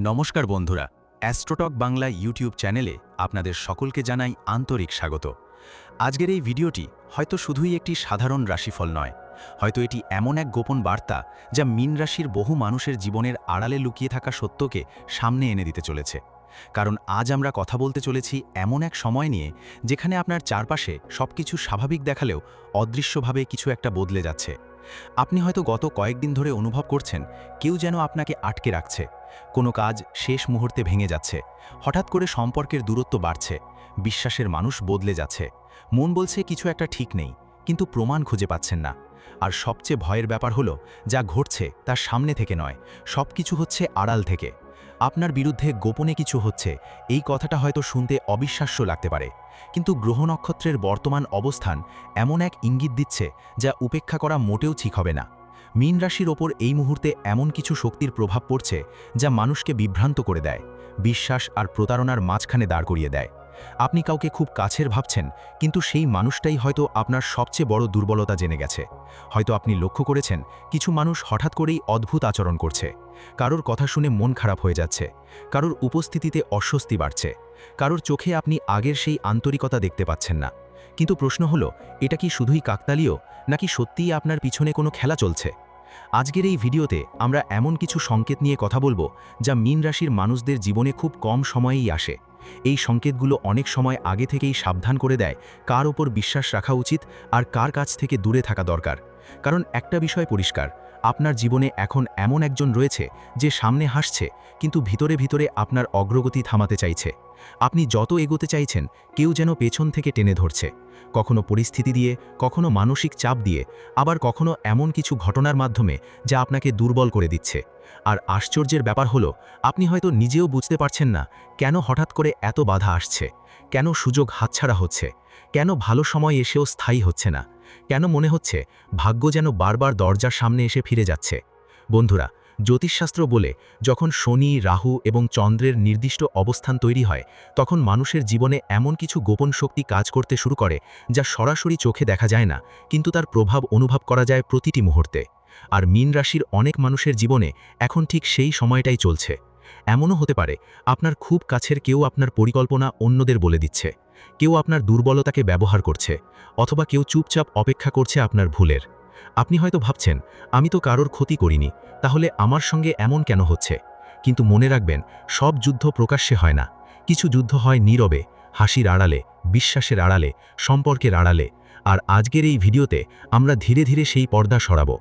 নমস্কার বন্ধুরা, অ্যাস্ট্রোটক বাংলা ইউটিউব চ্যানেলে আপনাদের সকলকে জানাই আন্তরিক স্বাগত। আজকের এই ভিডিওটি হয়তো শুধুই একটি সাধারণ রাশিফল নয়, হয়তো এটি এমন এক গোপন বার্তা যা মীন রাশির বহু মানুষের জীবনের আড়ালে লুকিয়ে থাকা সত্যকে সামনে এনে দিতে চলেছে। কারণ আজ আমরা কথা বলতে চলেছি এমন এক সময় নিয়ে যেখানে আপনার চারপাশে সবকিছু স্বাভাবিক দেখালেও অদৃশ্যভাবে কিছু একটা বদলে যাচ্ছে। আপনি হয়তো গত কয়েকদিন ধরে অনুভব করছেন কেউ যেন আপনাকে আটকে রাখছে, কোনো কাজ শেষ মুহূর্তে ভেঙে যাচ্ছে, হঠাৎ করে সম্পর্কের দূরত্ব বাড়ছে, বিশ্বাসের মানুষ বদলে যাচ্ছে। মন বলছে কিছু একটা ঠিক নেই, কিন্তু প্রমাণ খুঁজে পাচ্ছেন না। আর সবচেয়ে ভয়ের ব্যাপার হলো যা ঘটছে তার সামনে থেকে নয়, সব কিছু হচ্ছে আড়াল থেকে। আপনার বিরুদ্ধে গোপনে কিছু হচ্ছে, এই কথাটা হয়তো শুনতে অবিশ্বাস্য লাগতে পারে, কিন্তু গ্রহ নক্ষত্রের বর্তমান অবস্থান এমন এক ইঙ্গিত দিচ্ছে যা উপেক্ষা করা মোটেও ঠিক হবে না। মীন রাশির ওপর এই মুহূর্তে এমন কিছু শক্তির প্রভাব পড়ছে যা মানুষকে বিভ্রান্ত করে দেয়, বিশ্বাস আর প্রতারণার মাঝখানে দাঁড় করিয়ে দেয়। আপনি কাউকে খুব কাছের ভাবছেন, কিন্তু সেই মানুষটাই হয়তো আপনার সবচেয়ে বড় দুর্বলতা জেনে গেছে। হয়তো আপনি লক্ষ্য করেছেন কিছু মানুষ হঠাৎ করেই অদ্ভুত আচরণ করছে, কারোর কথা শুনে মন খারাপ হয়ে যাচ্ছে, কারোর উপস্থিতিতে অস্বস্তি বাড়ছে, কারোর চোখে আপনি আগের সেই আন্তরিকতা দেখতে পাচ্ছেন না। কিন্তু প্রশ্ন হলো, এটা কি শুধুই কাকতালীয়, নাকি সত্যিই আপনার পিছনে কোনো খেলা চলছে? আজকের এই ভিডিওতে আমরা এমন কিছু সংকেত নিয়ে কথা বলবো যা মীন রাশির মানুষদের জীবনে খুব কম সময়েই আসে। এই সংকেতগুলো অনেক সময় আগে থেকেই সাবধান করে দেয় কার ওপর বিশ্বাস রাখা উচিত আর কার কাছ থেকে দূরে থাকা দরকার। কারণ একটা বিষয় পরিষ্কার, আপনার জীবনে এখন এমন একজন রয়েছে যে সামনে হাসছে, কিন্তু ভিতরে ভিতরে আপনার অগ্রগতি থামাতে চাইছে। আপনি যত এগোতে চাইছেন কেউ যেন পেছন থেকে টেনে ধরছে, কখনো পরিস্থিতি দিয়ে, কখনো মানসিক চাপ দিয়ে, আবার কখনো এমন কিছু ঘটনার মাধ্যমে যা আপনাকে দুর্বল করে দিচ্ছে। আর আশ্চর্যের ব্যাপার হলো, আপনি হয়তো নিজেও বুঝতে পারছেন না কেন হঠাৎ করে এত বাধা আসছে, কেন সুযোগ হাতছাড়া হচ্ছে, কেন ভালো সময় এসেও স্থায়ী হচ্ছে না, কেন মনে হচ্ছে ভাগ্য যেন বারবার দরজার সামনে এসে ফিরে যাচ্ছে। বন্ধুরা, জ্যোতিষশাস্ত্র বলে যখন শনি, রাহু এবং চন্দ্রের নির্দিষ্ট অবস্থান তৈরি হয়, তখন মানুষের জীবনে এমন কিছু গোপন শক্তি কাজ করতে শুরু করে যা সরাসরি চোখে দেখা যায় না, কিন্তু তার প্রভাব অনুভব করা যায় প্রতিটি মুহূর্তে। আর মীন রাশির অনেক মানুষের জীবনে এখন ঠিক সেই সময়টাই চলছে। এমনও হতে পারে আপনার খুব কাছের কেউ আপনার পরিকল্পনা অন্যদের বলে দিচ্ছে, কেউ আপনার দুর্বলতাকে ব্যবহার করছে, অথবা কেউ চুপচাপ অপেক্ষা করছে আপনার ভুলের। আপনি হয়তো ভাবছেন, আমি তো কারোর ক্ষতি করিনি, তাহলে আমার সঙ্গে এমন কেন হচ্ছে? কিন্তু মনে রাখবেন, সব যুদ্ধ প্রকাশ্যে হয় না, কিছু যুদ্ধ হয় নীরবে, হাসির আড়ালে, বিশ্বাসের আড়ালে, সম্পর্কের আড়ালে। আর আজকের এই ভিডিওতে আমরা ধীরে ধীরে সেই পর্দা সরাবো।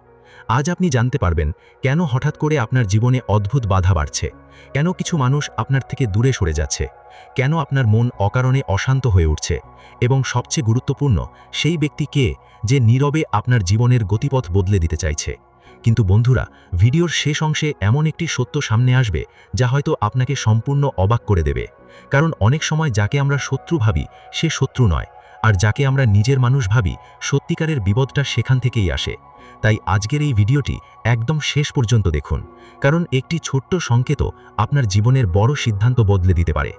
আজ আপনি জানতে পারবেন কেন হঠাৎ করে আপনার জীবনে অদ্ভুত বাধা বাড়ছে, কেন কিছু মানুষ আপনার থেকে দূরে সরে যাচ্ছে, কেন আপনার মন অকারণে অশান্ত হয়ে উঠছে, এবং সবচেয়ে গুরুত্বপূর্ণ, সেই ব্যক্তি কে যে নীরবে আপনার জীবনের গতিপথ বদলে দিতে চাইছে। কিন্তু বন্ধুরা, ভিডিওর শেষ অংশে এমন একটি সত্য সামনে আসবে যা হয়তো আপনাকে সম্পূর্ণ অবাক করে দেবে। কারণ অনেক সময় যাকে আমরা শত্রু ভাবি সে শত্রু নয়, আর যাকে আমরা নিজের মানুষ ভাবি সত্যিকারের বিপদটা সেখান থেকেই আসে। তাই আজকের এই ভিডিওটি একদম শেষ পর্যন্ত দেখুন, কারণ একটি ছোট্ট সংকেতও আপনার জীবনের বড় সিদ্ধান্ত বদলে দিতে পারে।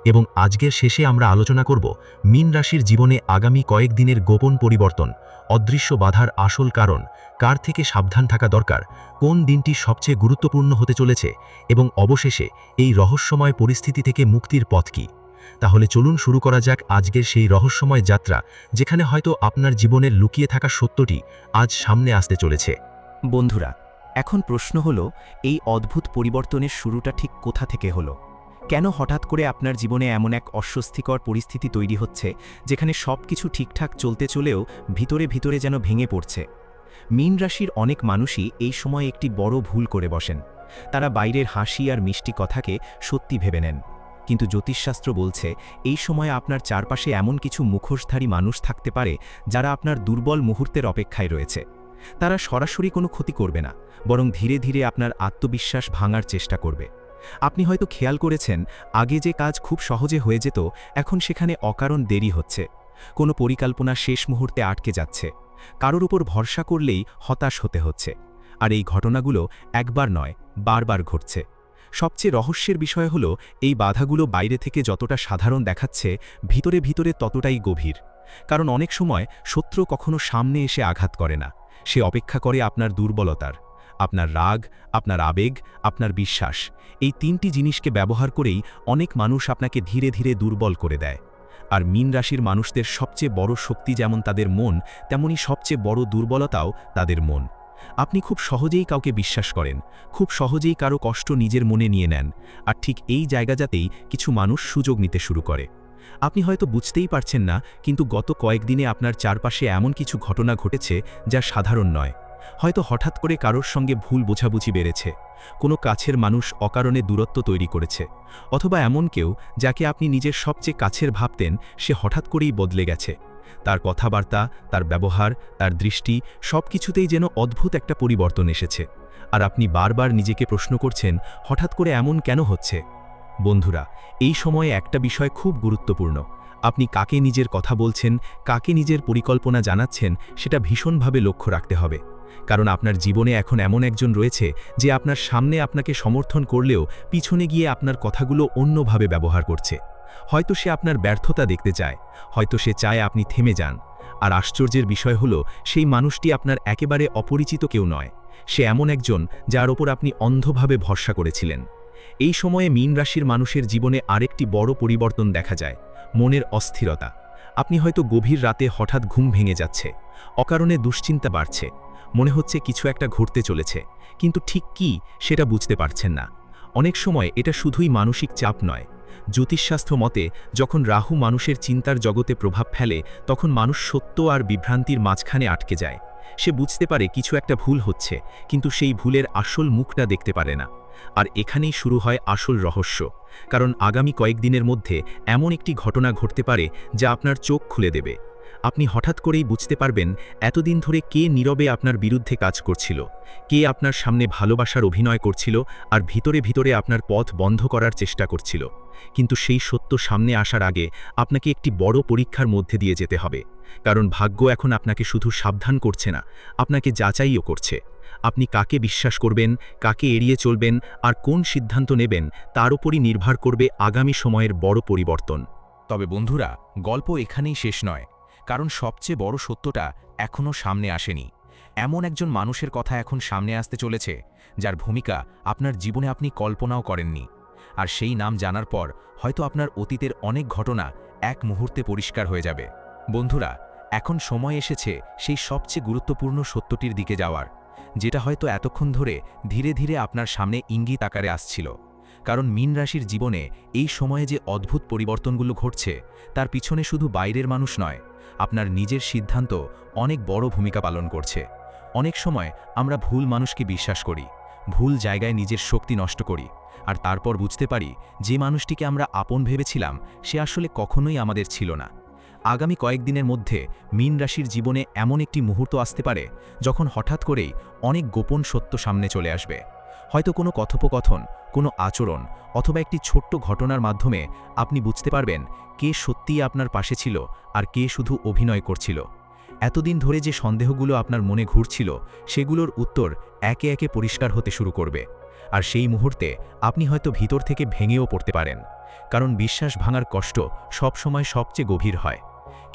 এবং আজকের শেষে আমরা আলোচনা করব মীন রাশির জীবনে আগামী কয়েকদিনের গোপন পরিবর্তন, অদৃশ্য বাধার আসল কারণ, কার থেকে সাবধান থাকা দরকার, কোন দিনটি সবচেয়ে গুরুত্বপূর্ণ হতে চলেছে, এবং অবশেষে এই রহস্যময় পরিস্থিতি থেকে মুক্তির পথ কী। তাহলে চলুন শুরু করা যাক আজকের সেই রহস্যময় যাত্রা, যেখানে হয়তো আপনার জীবনের লুকিয়ে থাকা সত্যটি আজ সামনে আসতে চলেছে। বন্ধুরা, এখন প্রশ্ন হলো, এই অদ্ভুত পরিবর্তনের শুরুটা ঠিক কোথা থেকে হলো? কেন হঠাৎ করে আপনার জীবনে এমন এক অস্বস্তিকর পরিস্থিতি তৈরি হচ্ছে যেখানে সবকিছু ঠিকঠাক চলতে চলেও ভিতরে ভিতরে যেন ভেঙে পড়ছে? মীন রাশির অনেক মানুষই এই সময় একটি বড় ভুল করে বসেন। তারা বাইরের হাসি আর মিষ্টি কথাকে সত্যি ভেবে নেন, কিন্তু জ্যোতিষশাস্ত্র বলছে এই সময় আপনার চারপাশে এমন কিছু মুখোশধারী মানুষ থাকতে পারে যারা আপনার দুর্বল মুহূর্তের অপেক্ষায় রয়েছে। তারা সরাসরি কোনো ক্ষতি করবে না, বরং ধীরে ধীরে আপনার আত্মবিশ্বাস ভাঙার চেষ্টা করবে। আপনি হয়তো খেয়াল করেছেন, আগে যে কাজ খুব সহজে হয়ে যেত এখন সেখানে অকারণ দেরি হচ্ছে, কোনো পরিকল্পনা শেষ মুহূর্তে আটকে যাচ্ছে, কারোর উপর ভরসা করলেই হতাশ হতে হচ্ছে। আর এই ঘটনাগুলো একবার নয়, বারবার ঘটছে। সবচেয়ে রহস্যের বিষয় হলো, এই বাধাগুলো বাইরে থেকে যতটা সাধারণ দেখাচ্ছে, ভিতরে ভিতরে ততটাই গভীর। কারণ অনেক সময় শত্রু কখনো সামনে এসে আঘাত করে না, সে অপেক্ষা করে আপনার দুর্বলতার। আপনার রাগ, আপনার আবেগ, আপনার বিশ্বাস, এই 3টি জিনিসকে ব্যবহার করেই অনেক মানুষ আপনাকে ধীরে ধীরে দুর্বল করে দেয়। আর মীন রাশির মানুষদের সবচেয়ে বড় শক্তি যেমন তাদের মন, তেমনি সবচেয়ে বড় দুর্বলতাও তাদের মন। আপনি খুব সহজেই কাউকে বিশ্বাস করেন, খুব সহজেই কারো কষ্ট নিজের মনে নিয়ে নেন, আর ঠিক এই জায়গাটাতেই কিছু মানুষ সুযোগ নিতে শুরু করে। আপনি হয়তো বুঝতেই পারছেন না, কিন্তু গত কয়েকদিনে আপনার চারপাশে এমন কিছু ঘটনা ঘটেছে যা সাধারণ নয়। হয়তো হঠাৎ করে কারোর সঙ্গে ভুল বোঝাবুঝি বেড়েছে, কোনো কাছের মানুষ অকারণে দূরত্ব তৈরি করেছে, অথবা এমন কেউ যাকে আপনি নিজের সবচেয়ে কাছের ভাবতেন সে হঠাৎ করেই বদলে গেছে। তার কথাবার্তা, তার ব্যবহার, তার দৃষ্টি, সব কিছুতেই যেন অদ্ভুত একটা পরিবর্তন এসেছে। আর আপনি বারবার নিজেকে প্রশ্ন করছেন, হঠাৎ করে এমন কেন হচ্ছে? বন্ধুরা, এই সময়ে একটা বিষয় খুব গুরুত্বপূর্ণ। আপনি কাকে নিজের কথা বলছেন, কাকে নিজের পরিকল্পনা জানাচ্ছেন, সেটা ভীষণভাবে লক্ষ্য রাখতে হবে। কারণ আপনার জীবনে এখন এমন একজন রয়েছে যে আপনার সামনে আপনাকে সমর্থন করলেও পিছনে গিয়ে আপনার কথাগুলো অন্যভাবে ব্যবহার করছে। হয়তো সে আপনার ব্যর্থতা দেখতে চায়, হয়তো সে চায় আপনি থেমে যান। আর আশ্চর্যের বিষয় হলো, সেই মানুষটি আপনার একেবারে অপরিচিত কেউ নয়। সে এমন একজন যার ওপর আপনি অন্ধভাবে ভরসা করেছিলেন। এই সময়ে মীন রাশির মানুষের জীবনে আরেকটি বড় পরিবর্তন দেখা যায়, মনের অস্থিরতা। আপনি হয়তো গভীর রাতে হঠাৎ ঘুম ভেঙে যাচ্ছে, অকারণে দুশ্চিন্তা বাড়ছে, মনে হচ্ছে কিছু একটা ঘটতে চলেছে, কিন্তু ঠিক কি সেটা বুঝতে পারছেন না। অনেক সময় এটা শুধুই মানসিক চাপ নয়। জ্যোতিষশাস্ত্র মতে যখন রাহু মানুষের চিন্তার জগতে প্রভাব ফেলে, তখন মানুষ সত্য আর বিভ্রান্তির মাঝখানে আটকে যায়। সে বুঝতে পারে কিছু একটা ভুল হচ্ছে, কিন্তু সেই ভুলের আসল মুখটা দেখতে পারে না। আর এখানেই শুরু হয় আসল রহস্য, কারণ আগামী কয়েকদিনের মধ্যে এমন একটি ঘটনা ঘটতে পারে যা আপনার চোখ খুলে দেবে। আপনি হঠাৎ করেই বুঝতে পারবেন এতদিন ধরে কে নীরবে আপনার বিরুদ্ধে কাজ করছিল, কে আপনার সামনে ভালোবাসার অভিনয় করছিল আর ভিতরে ভিতরে আপনার পথ বন্ধ করার চেষ্টা করছিল। কিন্তু সেই সত্য সামনে আসার আগে আপনাকে একটি বড় পরীক্ষার মধ্যে দিয়ে যেতে হবে। কারণ ভাগ্য এখন আপনাকে শুধু সাবধান করছে না, আপনাকে যাচাইও করছে। আপনি কাকে বিশ্বাস করবেন, কাকে এড়িয়ে চলবেন আর কোন সিদ্ধান্ত নেবেন, তার উপরই নির্ভর করবে আগামী সময়ের বড় পরিবর্তন। তবে বন্ধুরা, গল্প এখানেই শেষ নয়, কারণ সবচেয়ে বড় সত্যটা এখনও সামনে আসেনি। এমন একজন মানুষের কথা এখন সামনে আসতে চলেছে যার ভূমিকা আপনার জীবনে আপনি কল্পনাও করেননি। আর সেই নাম জানার পর হয়তো আপনার অতীতের অনেক ঘটনা এক মুহূর্তে পরিষ্কার হয়ে যাবে। বন্ধুরা, এখন সময় এসেছে সেই সবচেয়ে গুরুত্বপূর্ণ সত্যটির দিকে যাওয়ার, যেটা হয়তো এতক্ষণ ধরে ধীরে ধীরে আপনার সামনে ইঙ্গিত আকারে আসছিল। কারণ মীন রাশির জীবনে এই সময়ে যে অদ্ভুত পরিবর্তনগুলো ঘটছে, তার পিছনে শুধু বাইরের মানুষ নয়, আপনার নিজের সিদ্ধান্ত অনেক বড় ভূমিকা পালন করছে। অনেক সময় আমরা ভুল মানুষকে বিশ্বাস করি, ভুল জায়গায় নিজের শক্তি নষ্ট করি, আর তারপর বুঝতে পারি যে মানুষটিকে আমরা আপন ভেবেছিলাম সে আসলে কখনোই আমাদের ছিল না। আগামী কয়েকদিনের মধ্যে মীন রাশির জীবনে এমন একটি মুহূর্ত আসতে পারে যখন হঠাৎ করেই অনেক গোপন সত্য সামনে চলে আসবে। হয়তো কোনো কথোপকথন, কোনো আচরণ অথবা একটি ছোট্ট ঘটনার মাধ্যমে আপনি বুঝতে পারবেন কে সত্যিই আপনার পাশে ছিল আর কে শুধু অভিনয় করছিল। এতদিন ধরে যে সন্দেহগুলো আপনার মনে ঘুরছিল, সেগুলোর উত্তর একে একে পরিষ্কার হতে শুরু করবে। আর সেই মুহূর্তে আপনি হয়তো ভিতর থেকে ভেঙেও পড়তে পারেন, কারণ বিশ্বাস ভাঙার কষ্ট সবসময় সবচেয়ে গভীর হয়।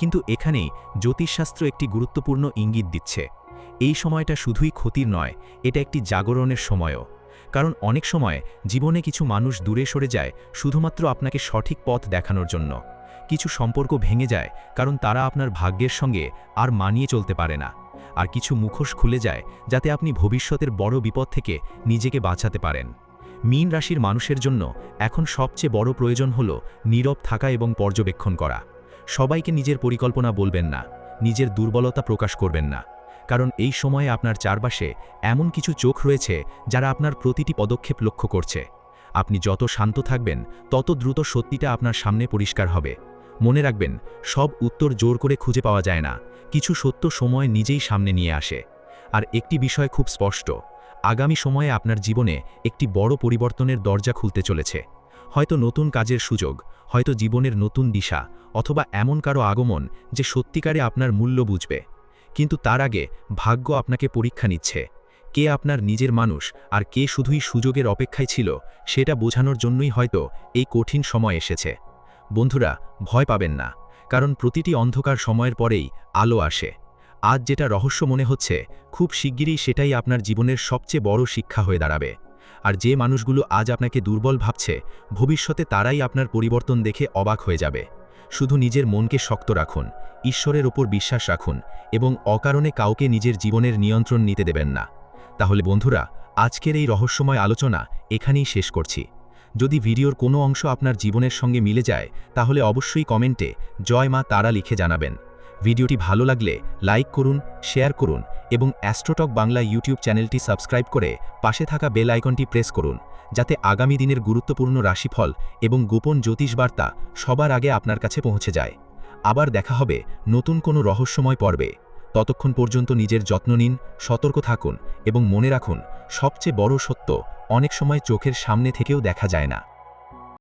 কিন্তু এখানেই জ্যোতিষশাস্ত্র একটি গুরুত্বপূর্ণ ইঙ্গিত দিচ্ছে। এই সময়টা শুধুই ক্ষতির নয়, এটা একটি জাগরণের সময়ও। কারণ অনেক সময় জীবনে কিছু মানুষ দূরে সরে যায় শুধুমাত্র আপনাকে সঠিক পথ দেখানোর জন্য। কিছু সম্পর্ক ভেঙে যায় কারণ তারা আপনার ভাগ্যের সঙ্গে আর মানিয়ে চলতে পারে না। আর কিছু মুখোশ খুলে যায় যাতে আপনি ভবিষ্যতের বড় বিপদ থেকে নিজেকে বাঁচাতে পারেন। মীন রাশির মানুষের জন্য এখন সবচেয়ে বড় প্রয়োজন হলো নীরব থাকা এবং পর্যবেক্ষণ করা। সবাইকে নিজের পরিকল্পনা বলবেন না, নিজের দুর্বলতা প্রকাশ করবেন না, কারণ এই সময়ে আপনার চারপাশে এমন কিছু চোখ রয়েছে যারা আপনার প্রতিটি পদক্ষেপ লক্ষ্য করছে। আপনি যত শান্ত থাকবেন তত দ্রুত সত্যিটা আপনার সামনে পরিষ্কার হবে। মনে রাখবেন, সব উত্তর জোর করে খুঁজে পাওয়া যায় না, কিছু সত্য সময় নিজেই সামনে নিয়ে আসে। আর একটি বিষয় খুব স্পষ্ট, আগামী সময়ে আপনার জীবনে একটি বড় পরিবর্তনের দরজা খুলতে চলেছে। হয়তো নতুন কাজের সুযোগ, হয়তো জীবনের নতুন দিশা, অথবা এমন কারো আগমন যে সত্যিকারে আপনার মূল্য বুঝবে। কিন্তু তার আগে ভাগ্য আপনাকে পরীক্ষা নিচ্ছে। কে আপনার নিজের মানুষ আর কে শুধুই সুযোগের অপেক্ষায় ছিল, সেটা বোঝানোর জন্যই হয়তো এই কঠিন সময় এসেছে। বন্ধুরা, ভয় পাবেন না, কারণ প্রতিটি অন্ধকার সময়ের পরেই আলো আসে। আজ যেটা রহস্য মনে হচ্ছে খুব শিগগিরই সেটাই আপনার জীবনের সবচেয়ে বড় শিক্ষা হয়ে দাঁড়াবে। আর যে মানুষগুলো আজ আপনাকে দুর্বল ভাবছে, ভবিষ্যতে তারাই আপনার পরিবর্তন দেখে অবাক হয়ে যাবে। শুধু নিজের মনকে শক্ত রাখুন, ঈশ্বরের ওপর বিশ্বাস রাখুন এবং অকারণে কাউকে নিজের জীবনের নিয়ন্ত্রণ নিতে দেবেন না। তাহলে বন্ধুরা, আজকের এই রহস্যময় আলোচনা এখানেই শেষ করছি। যদি ভিডিওর কোনো অংশ আপনার জীবনের সঙ্গে মিলে যায় তাহলে অবশ্যই কমেন্টে জয় মা তারা লিখে জানাবেন। ভিডিওটি ভালো লাগলে লাইক করুন, শেয়ার করুন এবং অ্যাস্ট্রোটক বাংলা ইউটিউব চ্যানেলটি সাবস্ক্রাইব করে পাশে থাকা বেল আইকনটি প্রেস করুন, যাতে আগামী দিনের গুরুত্বপূর্ণ রাশিফল এবং গোপন জ্যোতিষ বার্তা সবার আগে আপনার কাছে পৌঁছে যায়। আবার দেখা হবে নতুন কোনো রহস্যময় পর্বে। ততক্ষণ পর্যন্ত নিজের যত্ন নিন, সতর্ক থাকুন এবং মনে রাখুন, সবচেয়ে বড় সত্য অনেক সময় চোখের সামনে থেকেও দেখা যায় না।